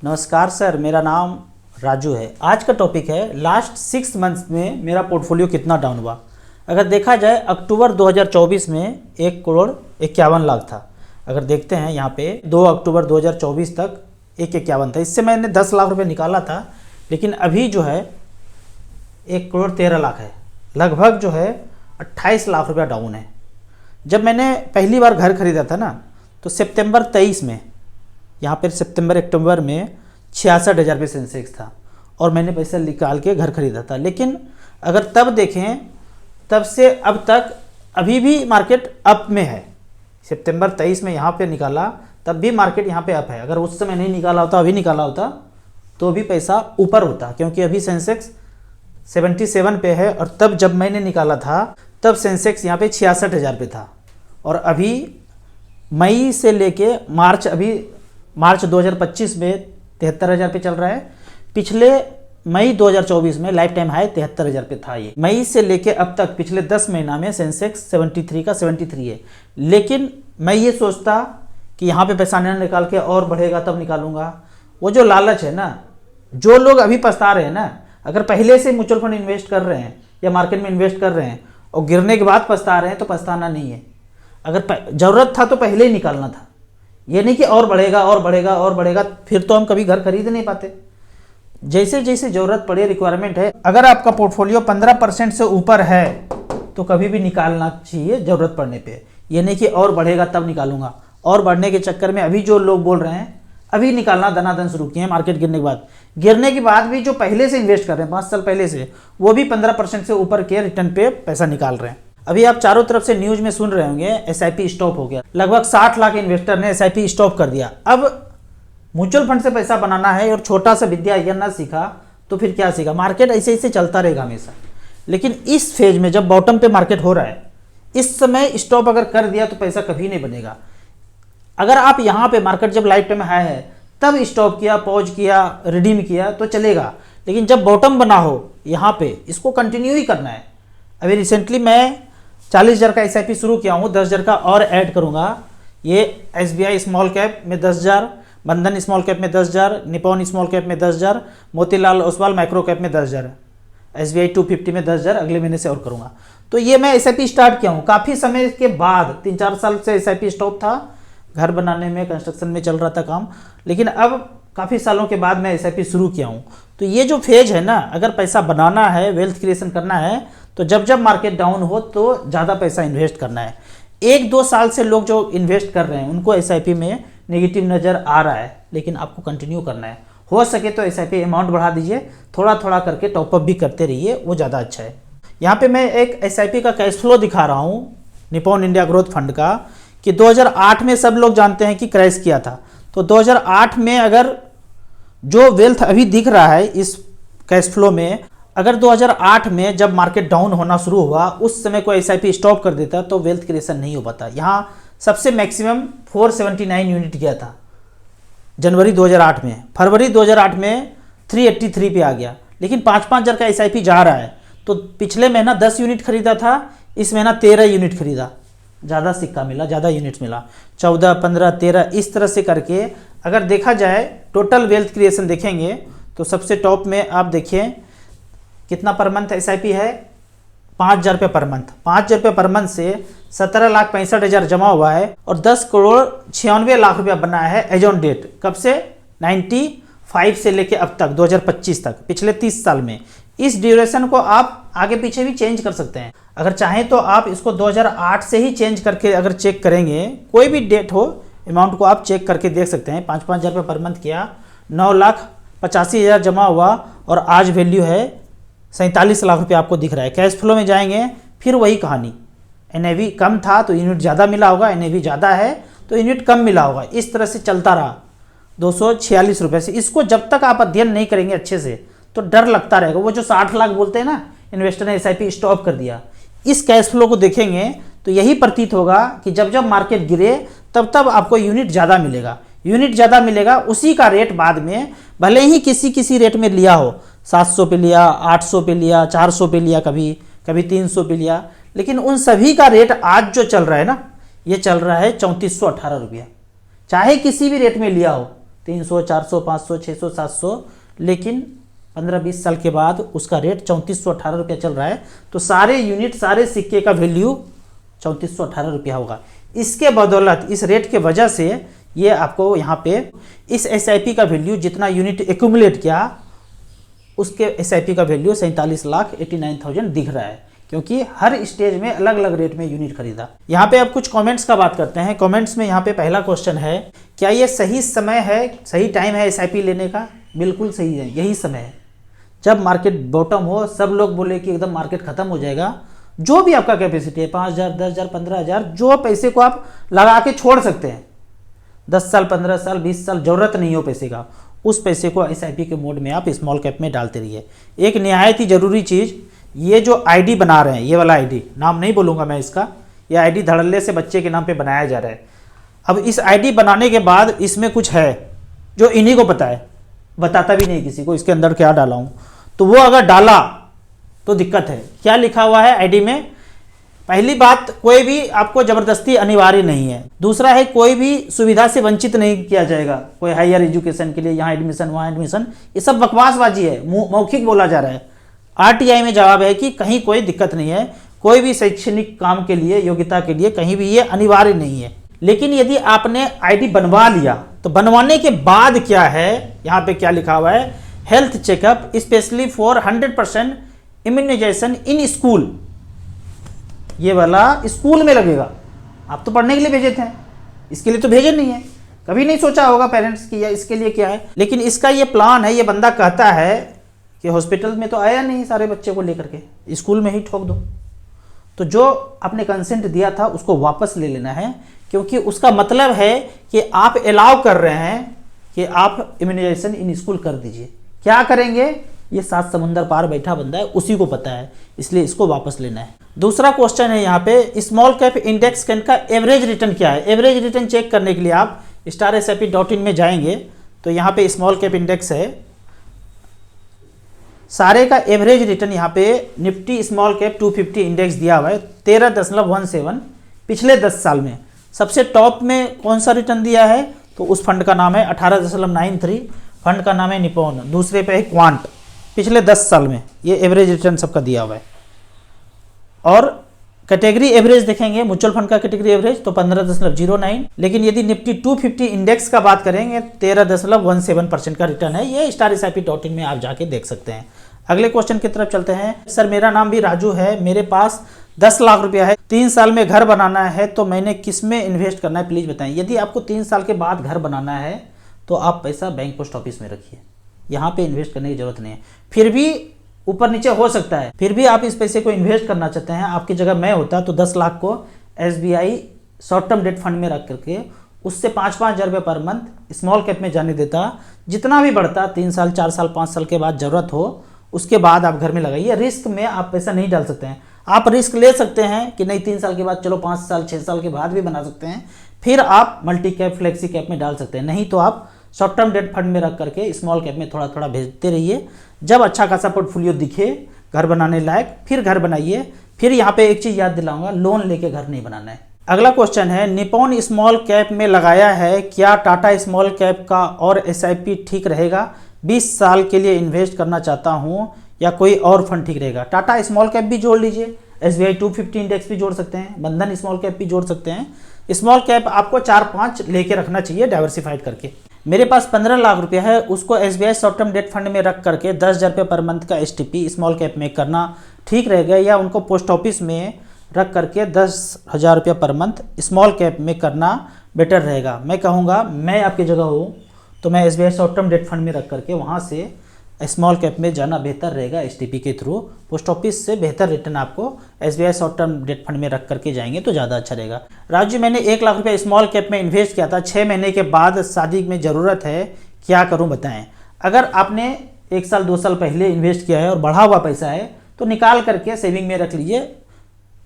नमस्कार सर, मेरा नाम राजू है। आज का टॉपिक है लास्ट 6 मंथ्स में मेरा पोर्टफोलियो कितना डाउन हुआ। अगर देखा जाए अक्टूबर 2024 में 1,51,00,000 था। अगर देखते हैं यहाँ पे 2 अक्टूबर 2024 तक 1,51 था। इससे मैंने 10 लाख रुपए निकाला था, लेकिन अभी जो है 1,13,00,000 है। लगभग जो है 28 लाख रुपया डाउन है। जब मैंने पहली बार घर खरीदा था ना, तो सितंबर 23 में यहाँ पर सितंबर अक्टूबर में 66,000 रुपये सेंसेक्स था और मैंने पैसा निकाल के घर खरीदा था। लेकिन अगर तब देखें, तब से अब तक अभी भी मार्केट अप में है। सितंबर 23 में यहाँ पे निकाला, तब भी मार्केट यहाँ पे अप है। अगर उस समय नहीं निकाला होता, अभी निकाला होता, तो भी पैसा ऊपर होता, क्योंकि अभी सेंसेक्स 77 पे है और तब जब मैंने निकाला था तब सेंसेक्स यहाँ पे 66,000 पे था। और अभी मई से लेके मार्च 2025 में 73,000 पे चल रहा है। पिछले मई 2024 में लाइफ टाइम हाई 73,000 पे था। ये मई से लेके अब तक पिछले 10 महीना में सेंसेक्स 73 का 73 है। लेकिन मैं ये सोचता कि यहाँ पे पैसा न निकाल के और बढ़ेगा तब निकालूंगा। वो जो लालच है ना, जो लोग अभी पछता रहे हैं ना, अगर पहले से म्यूचुअल फंड इन्वेस्ट कर रहे हैं या मार्केट में इन्वेस्ट कर रहे हैं और गिरने के बाद पछता रहे हैं, तो पछताना नहीं है। अगर ज़रूरत था तो पहले ही निकालना था। ये नहीं कि और बढ़ेगा और बढ़ेगा और बढ़ेगा, फिर तो हम कभी घर खरीद नहीं पाते। जैसे जैसे ज़रूरत पड़े, रिक्वायरमेंट है, अगर आपका पोर्टफोलियो 15% से ऊपर है तो कभी भी निकालना चाहिए ज़रूरत पड़ने पे। ये नहीं कि और बढ़ेगा तब निकालूंगा। और बढ़ने के चक्कर में अभी जो लोग बोल रहे हैं, अभी निकालना दनादन शुरू किए हैं मार्केट गिरने के बाद भी जो पहले से इन्वेस्ट कर रहे हैं 5 साल पहले से, वो भी 15% से ऊपर के रिटर्न पे पैसा निकाल रहे हैं। अभी आप चारों तरफ से न्यूज में सुन रहे होंगे एसआईपी स्टॉप हो गया। लगभग 60 लाख इन्वेस्टर ने एसआईपी स्टॉप कर दिया। अब म्यूचुअल फंड से पैसा बनाना है और छोटा सा विद्या यह ना सीखा तो फिर क्या सीखा। मार्केट ऐसे ऐसे चलता रहेगा हमेशा। लेकिन इस फेज में जब बॉटम पे मार्केट हो रहा है, इस समय स्टॉप अगर कर दिया तो पैसा कभी नहीं बनेगा। अगर आप यहाँ पे मार्केट जब लाइफ टाइम हाई है तब स्टॉप किया, पॉज किया, रिडीम किया तो चलेगा। लेकिन जब बॉटम बना हो यहाँ पे, इसको कंटिन्यू ही करना है। अभी रिसेंटली मैं 40,000 का एसआईपी शुरू किया हूँ, 10,000 का और ऐड करूँगा। ये एसबीआई स्मॉल कैप में 10,000, बंधन स्मॉल कैप में 10,000, निपॉन स्मॉल कैप में 10,000, मोतीलाल ओसवाल माइक्रो कैप में 10,000, एसबीआई 250 में 10,000 अगले महीने से और करूँगा। तो ये मैं एसआईपी स्टार्ट किया हूँ काफ़ी समय के बाद। 3-4 साल से एसआईपी स्टॉप था, घर बनाने में, कंस्ट्रक्शन में चल रहा था काम। लेकिन अब काफ़ी सालों के बाद मैं एसआईपी शुरू किया हूँ। तो ये जो फेज है ना, अगर पैसा बनाना है, वेल्थ क्रिएशन करना है, तो जब जब मार्केट डाउन हो तो ज़्यादा पैसा इन्वेस्ट करना है। 1-2 साल से लोग जो इन्वेस्ट कर रहे हैं उनको एसआईपी में नेगेटिव नज़र आ रहा है, लेकिन आपको कंटिन्यू करना है। हो सके तो एसआईपी अमाउंट बढ़ा दीजिए, थोड़ा थोड़ा करके टॉपअप भी करते रहिए, वो ज़्यादा अच्छा है। यहाँ पे मैं एक एसआईपी का कैश फ्लो दिखा रहा हूँ निपॉन इंडिया ग्रोथ फंड का, कि 2008 में सब लोग जानते हैं कि क्रैश किया था। तो 2008 में अगर जो वेल्थ अभी दिख रहा है इस कैश फ्लो में, अगर 2008 में जब मार्केट डाउन होना शुरू हुआ उस समय कोई एसआईपी स्टॉप कर देता तो वेल्थ क्रिएशन नहीं हो पाता। यहाँ सबसे मैक्सिमम 479 यूनिट गया था जनवरी 2008 में। फरवरी 2008 में 383 पे आ गया। लेकिन 5-5 हज़ार का एसआईपी जा रहा है। तो पिछले महीना 10 यूनिट खरीदा था, इस महीना 13 यूनिट खरीदा, ज़्यादा सिक्का मिला, ज़्यादा यूनिट्स मिला। 14, 15, 13 इस तरह से करके अगर देखा जाए टोटल वेल्थ क्रिएशन देखेंगे तो सबसे टॉप में आप देखिए कितना पर मंथ एसआईपी है, 5,000 रुपये पर मंथ। 5,000 रुपये पर मंथ से 17,65,000 जमा हुआ है और 10,96,00,000 रुपया बना है एज ऑन डेट। कब से? 95 से लेके अब तक 2025 तक, पिछले 30 साल में। इस ड्यूरेशन को आप आगे पीछे भी चेंज कर सकते हैं। अगर चाहें तो आप इसको 2008 से ही चेंज करके अगर चेक करेंगे, कोई भी डेट हो, अमाउंट को आप चेक करके देख सकते हैं। 5-5 हज़ार रुपये पर मंथ किया, 9,85,000 जमा हुआ और आज वैल्यू है 47 लाख रुपये आपको दिख रहा है। कैश फ्लो में जाएंगे फिर वही कहानी, एनएवी कम था तो यूनिट ज़्यादा मिला होगा, एनएवी ज़्यादा है तो यूनिट कम मिला होगा। इस तरह से चलता रहा 246 रुपये से। इसको जब तक आप अध्ययन नहीं करेंगे अच्छे से तो डर लगता रहेगा। वो जो 60 लाख बोलते हैं ना, इन्वेस्टर ने एसआईपी स्टॉप कर दिया, इस कैश फ्लो को देखेंगे तो यही प्रतीत होगा कि जब जब मार्केट गिरे तब तब आपको यूनिट ज़्यादा मिलेगा। यूनिट ज़्यादा मिलेगा, उसी का रेट बाद में भले ही किसी रेट में लिया हो, 700 पे लिया, 800 पे लिया, 400 पे लिया, कभी 300 पे लिया, लेकिन उन सभी का रेट आज जो चल रहा है ना, ये चल रहा है 3418 रुपया। चाहे किसी भी रेट में लिया हो, 300, 400, 500, 600, 700, लेकिन 15-20 साल के बाद उसका रेट 3418 रुपया चल रहा है। तो सारे यूनिट, सारे सिक्के का वैल्यू 3418 रुपया होगा। इसके बदौलत, इस रेट के वजह से ये आपको यहाँ पे इस SIP का वैल्यू, जितना यूनिट एक्यूमुलेट किया उसके SIP का वैल्यू 47,89,000 दिख रहा है, क्योंकि हर स्टेज में अलग अलग रेट में यूनिट खरीदा। यहाँ पे अब कुछ कमेंट्स का बात करते हैं। कमेंट्स में यहाँ पे पहला क्वेश्चन है, क्या ये सही समय है, सही टाइम है SIP लेने का? बिल्कुल सही है, यही समय है जब मार्केट बॉटम हो, सब लोग बोले कि एकदम मार्केट खत्म हो जाएगा। जो भी आपका कैपेसिटी है, 5,000, 10,000, 15,000, जो पैसे को आप लगा के छोड़ सकते हैं, 10 साल, 15 साल, 20 साल, जरूरत नहीं हो पैसे का, उस पैसे को SIP के मोड में आप स्मॉल कैप में डालते रहिए। एक निहायत ही ज़रूरी चीज़, ये जो ID बना रहे हैं, ये वाला ID, नाम नहीं बोलूँगा मैं इसका, ये ID धड़ल्ले से बच्चे के नाम पे बनाया जा रहा है। अब इस ID बनाने के बाद इसमें कुछ है जो इन्हीं को पता है, बताता भी नहीं किसी को इसके अंदर क्या डाला हूँ। तो वो अगर डाला तो दिक्कत है। क्या लिखा हुआ है ID में? पहली बात, कोई भी आपको जबरदस्ती अनिवार्य नहीं है। दूसरा है, कोई भी सुविधा से वंचित नहीं किया जाएगा। कोई हायर एजुकेशन के लिए यहाँ एडमिशन, वहाँ एडमिशन, ये सब बकवासबाजी है, मौखिक बोला जा रहा है। RTI में जवाब है कि कहीं कोई दिक्कत नहीं है, कोई भी शैक्षणिक काम के लिए, योग्यता के लिए कहीं भी ये अनिवार्य नहीं है। लेकिन यदि आपने ID बनवा लिया तो बनवाने के बाद क्या है, यहाँ पे क्या लिखा हुआ है, health checkup specially for 100% immunization in school. ये वाला स्कूल में लगेगा। आप तो पढ़ने के लिए भेजे थे, इसके लिए तो भेजे नहीं है। कभी नहीं सोचा होगा पेरेंट्स की या इसके लिए क्या है, लेकिन इसका ये प्लान है। ये बंदा कहता है कि हॉस्पिटल में तो आया नहीं सारे बच्चे को लेकर के, स्कूल में ही ठोक दो। तो जो आपने कंसेंट दिया था उसको वापस ले लेना है, क्योंकि उसका मतलब है कि आप अलाउ कर रहे हैं कि आप इम्यूनाइजेशन इन स्कूल कर दीजिए। क्या करेंगे, ये 7 समुंदर पार बैठा बंदा है, उसी को पता है, इसलिए इसको वापस लेना है। दूसरा क्वेश्चन है यहाँ पे, स्मॉल कैप इंडेक्स फंड का एवरेज रिटर्न क्या है? एवरेज रिटर्न चेक करने के लिए आप StarSIP.in में जाएंगे तो यहाँ पे स्मॉल कैप इंडेक्स है, सारे का एवरेज रिटर्न यहाँ पे निफ्टी स्मॉल कैप 250 इंडेक्स दिया हुआ है 13.17 पिछले 10 साल में। सबसे टॉप में कौन सा रिटर्न दिया है, तो उस फंड का नाम है 18.93, फंड का नाम है निपॉन। दूसरे पे है क्वांट, पिछले 10 साल में ये एवरेज रिटर्न सबका दिया हुआ है। और कैटेगरी एवरेज देखेंगे, म्यूचुअल फंड का कैटेगरी एवरेज तो 15.09, लेकिन यदि निफ्टी 250 इंडेक्स का बात करेंगे 13.17% का रिटर्न है। ये StarSIP.in में आप जाके देख सकते हैं। अगले क्वेश्चन की तरफ चलते हैं। सर मेरा नाम भी राजू है, मेरे पास 10 लाख रुपया है, 3 साल में घर बनाना है, तो मैंने किस में इन्वेस्ट करना है प्लीज बताएं। यदि आपको 3 साल के बाद घर बनाना है तो आप पैसा बैंक पोस्ट ऑफिस में रखिए, यहाँ पे इन्वेस्ट करने की जरूरत नहीं है। फिर भी ऊपर नीचे हो सकता है, फिर भी आप इस पैसे को इन्वेस्ट करना चाहते हैं, आपकी जगह मैं होता तो 10 लाख को SBI short term debt fund में रख करके उससे 5-5 हज़ार रुपये पर मंथ स्मॉल कैप में जाने देता। जितना भी बढ़ता 3 साल, 4 साल, 5 साल के बाद ज़रूरत हो उसके बाद आप घर में लगाइए। रिस्क में आप पैसा नहीं डाल सकते हैं। आप रिस्क ले सकते हैं कि नहीं 3 साल के बाद, चलो 5 साल 6 साल के बाद भी बना सकते हैं, फिर आप मल्टी कैप फ्लेक्सी कैप में डाल सकते हैं। नहीं तो आप शॉर्ट टर्म डेट फंड में रख करके स्मॉल कैप में थोड़ा थोड़ा भेजते रहिए। जब अच्छा खासा पोर्टफोलियो दिखे घर बनाने लायक, फिर घर बनाइए। फिर यहाँ पे एक चीज़ याद दिलाऊंगा, लोन लेके घर नहीं बनाना है। अगला क्वेश्चन है, निपॉन स्मॉल कैप में लगाया है, क्या टाटा स्मॉल कैप का और SIP ठीक रहेगा? 20 साल के लिए इन्वेस्ट करना चाहता हूँ, या कोई और फंड ठीक रहेगा? टाटा स्मॉल कैप भी जोड़ लीजिए, SBI 250 इंडेक्स भी जोड़ सकते हैं, बंधन स्मॉल कैप भी जोड़ सकते हैं। स्मॉल कैप आपको 4-5 लेके रखना चाहिए डाइवर्सिफाइड करके। मेरे पास 15 लाख रुपया है, उसको SBI short term debt fund में रख करके 10,000 रुपये पर मंथ का STP स्मॉल कैप में करना ठीक रहेगा, या उनको पोस्ट ऑफिस में रख करके 10,000 रुपये पर मंथ स्मॉल कैप में करना बेटर रहेगा? मैं कहूँगा, मैं आपकी जगह हूँ तो मैं SBI short term debt fund में रख करके वहाँ से स्मॉल कैप में जाना बेहतर रहेगा। STP के थ्रू पोस्ट ऑफिस से बेहतर रिटर्न आपको SBI short term debt fund में रख करके जाएंगे तो ज़्यादा अच्छा रहेगा। राजू मैंने 1 लाख रुपये स्मॉल कैप में इन्वेस्ट किया था, 6 महीने के बाद शादी में ज़रूरत है, क्या करूं बताएं? अगर आपने 1 साल 2 साल पहले इन्वेस्ट किया है और बढ़ा हुआ पैसा है तो निकाल करके सेविंग में रख लीजिए।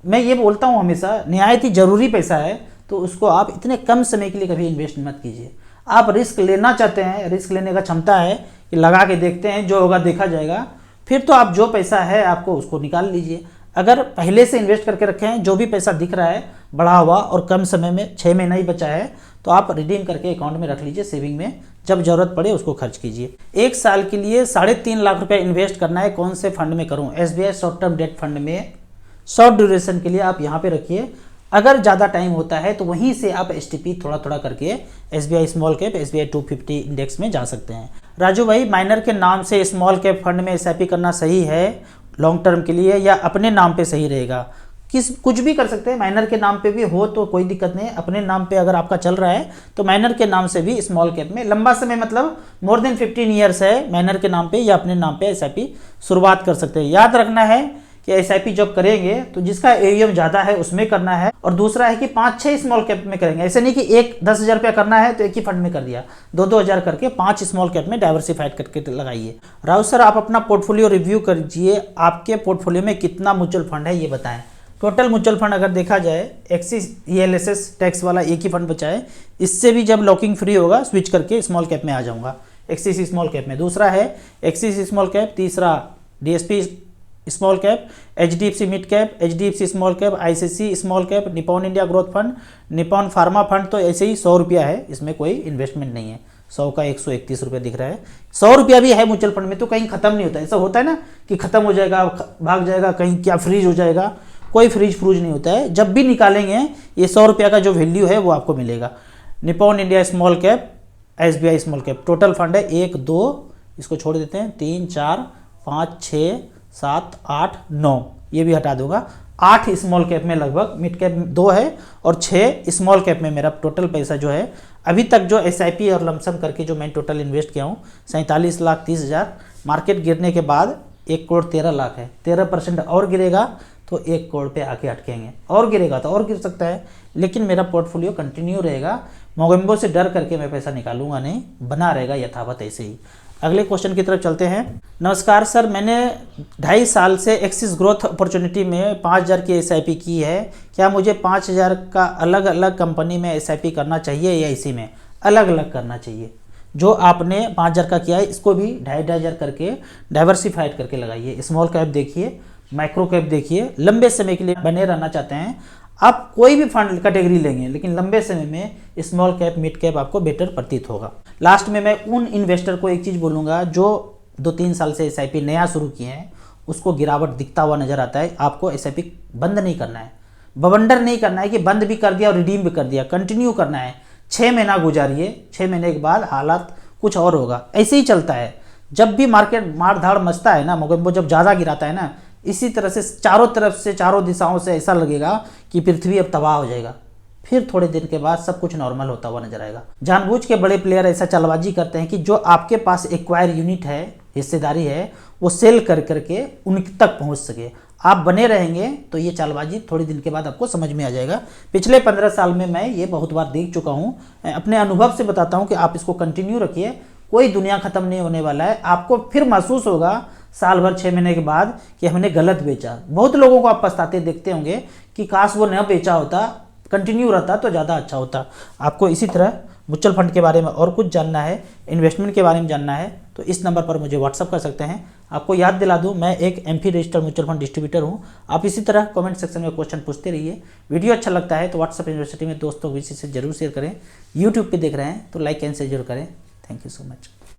मैं ये बोलता हूँ हमेशा, निहायत ही ज़रूरी पैसा है तो उसको आप इतने कम समय के लिए कभी इन्वेस्ट मत कीजिए। आप रिस्क लेना चाहते हैं, रिस्क लेने का क्षमता है कि लगा के देखते हैं, जो होगा देखा जाएगा, फिर तो आप जो पैसा है आपको उसको निकाल लीजिए। अगर पहले से इन्वेस्ट करके रखे हैं, जो भी पैसा दिख रहा है बढ़ा हुआ और कम समय में 6 महीना ही बचा है, तो आप रिडीम करके अकाउंट में रख लीजिए, सेविंग में जब ज़रूरत पड़े उसको खर्च कीजिए। 1 साल के लिए 3.5 लाख रुपये इन्वेस्ट करना है। कौन से फंड में करूँ? SBI short term debt fund में शॉर्ट ड्यूरेशन के लिए आप यहाँ पे रखिए। अगर ज़्यादा टाइम होता है तो वहीं से आप STP थोड़ा थोड़ा करके SBI small cap, SBI 250 index में जा सकते हैं। राजू भाई, माइनर के नाम से स्मॉल कैप फंड में SIP करना सही है लॉन्ग टर्म के लिए, या अपने नाम पे सही रहेगा? कुछ भी कर सकते हैं, माइनर के नाम पे भी हो तो कोई दिक्कत नहीं है। अपने नाम पे अगर आपका चल रहा है तो माइनर के नाम से भी स्मॉल कैप में लंबा समय, मतलब मोर देन 15 ईयर्स है, माइनर के नाम पे या अपने नाम पे SIP शुरुआत कर सकते हैं। याद रखना है कि SIP जब करेंगे तो जिसका AUM ज़्यादा है उसमें करना है, और दूसरा है कि 5-6 स्मॉल कैप में करेंगे। ऐसे नहीं कि एक 10,000 रुपया करना है तो एक ही फंड में कर दिया, 2-2 हज़ार करके 5 स्मॉल कैप में डाइवर्सिफाइड करके लगाइए। राउत सर, आप अपना पोर्टफोलियो रिव्यू करिए, आपके पोर्टफोलियो में कितना म्यूचुअल फंड है ये बताएं। टोटल म्यूचुअल फंड अगर देखा जाए, एक्सिस ELSS टैक्स वाला एक ही फंड बचा है, इससे भी जब लॉकिंग फ्री होगा स्विच करके स्मॉल कैप में आ जाऊंगा, एक्सिस स्मॉल कैप में। दूसरा है एक्सिस स्मॉल कैप, तीसरा DSP small cap, HDFC mid cap, HDFC small cap, ICICI small cap, Nippon India growth fund, Nippon pharma fund. तो ऐसे ही 100 रुपया है, इसमें कोई इन्वेस्टमेंट नहीं है। 100 का 131 रुपये दिख रहा है। 100 रुपया भी है म्यूचुअल फंड में तो कहीं खत्म नहीं होता। ऐसा होता है ना कि खत्म हो जाएगा, भाग जाएगा, कहीं क्या फ्रीज हो जाएगा, कोई फ्रीज फ्रूज नहीं होता है। जब भी निकालेंगे ये 100 रुपया का जो वैल्यू है वो आपको मिलेगा। Nippon India small cap, SBI small cap, total fund है 1, 2, इसको छोड़ देते हैं, 3, 4, 5, 6, 7, 8, 9, ये भी हटा दूंगा। 8 स्मॉल कैप में लगभग, मिड कैप 2 है और 6 स्मॉल कैप में मेरा टोटल पैसा जो है अभी तक जो SIP और लमसम करके जो मैं टोटल इन्वेस्ट किया हूँ 47,30,000। मार्केट गिरने के बाद 1,13,00,000 है। 13% और गिरेगा तो 1 करोड़ पे आके अटकेंगे, और गिरेगा तो और गिर सकता है, लेकिन मेरा पोर्टफोलियो कंटिन्यू रहेगा। मोगेम्बो से डर करके मैं पैसा निकालूंगा नहीं, बना रहेगा यथावत ऐसे ही। अगले क्वेश्चन की तरफ चलते हैं। नमस्कार सर, मैंने 2.5 साल से एक्सिस ग्रोथ अपॉर्चुनिटी में 5,000 की SIP की है। क्या मुझे 5,000 का अलग अलग कंपनी में SIP करना चाहिए या इसी में अलग अलग करना चाहिए? जो आपने 5,000 का किया है इसको भी 2,500 करके डाइवर्सिफाइड करके लगाइए। स्मॉल कैप देखिए, माइक्रो कैप देखिए। लंबे समय के लिए बने रहना चाहते हैं आप, कोई भी फंड कैटेगरी लेंगे लेकिन लंबे समय में स्मॉल कैप, मिड कैप आपको बेटर प्रतीत होगा। लास्ट में मैं उन इन्वेस्टर को एक चीज़ बोलूँगा जो 2-3 साल से SIP नया शुरू किए हैं, उसको गिरावट दिखता हुआ नजर आता है। आपको SIP बंद नहीं करना है, बवंडर नहीं करना है कि बंद भी कर दिया और रिडीम भी कर दिया, कंटिन्यू करना है। 6 महीना गुजारिए, 6 महीने के बाद हालात कुछ और होगा। ऐसे ही चलता है, जब भी मार्केट मार धाड़ मचता है ना, मोगेम्बो जब ज़्यादा गिराता है ना, इसी तरह से चारों तरफ से, चारों दिशाओं से ऐसा लगेगा कि पृथ्वी अब तबाह हो जाएगा। फिर थोड़े दिन के बाद सब कुछ नॉर्मल होता हुआ नजर आएगा। जानबूझ के बड़े प्लेयर ऐसा चालबाजी करते हैं कि जो आपके पास एक्वायर यूनिट है, हिस्सेदारी है, वो सेल कर करके उन तक पहुंच सके। आप बने रहेंगे तो ये चालबाजी थोड़े दिन के बाद आपको समझ में आ जाएगा। पिछले 15 साल में मैं ये बहुत बार देख चुका हूँ, अपने अनुभव से बताता हूँ कि आप इसको कंटिन्यू रखिए, कोई दुनिया खत्म नहीं होने वाला है। आपको फिर महसूस होगा साल भर 6 महीने के बाद कि हमने गलत बेचा। बहुत लोगों को आप पछताते देखते होंगे कि काश वो न बेचा होता, कंटिन्यू रहता तो ज़्यादा अच्छा होता। आपको इसी तरह म्यूचुअल फंड के बारे में और कुछ जानना है, इन्वेस्टमेंट के बारे में जानना है तो इस नंबर पर मुझे व्हाट्सअप कर सकते हैं। आपको याद दिला दूं, मैं एक MP registered mutual fund distributor हूं। आप इसी तरह कमेंट सेक्शन में क्वेश्चन पूछते रहिए। वीडियो अच्छा लगता है तो व्हाट्सअप यूनिवर्सिटी में दोस्तों से जरूर शेयर करें। यूट्यूब पर देख रहे हैं तो लाइक एंड शेयर जरूर करें। Thank you so much.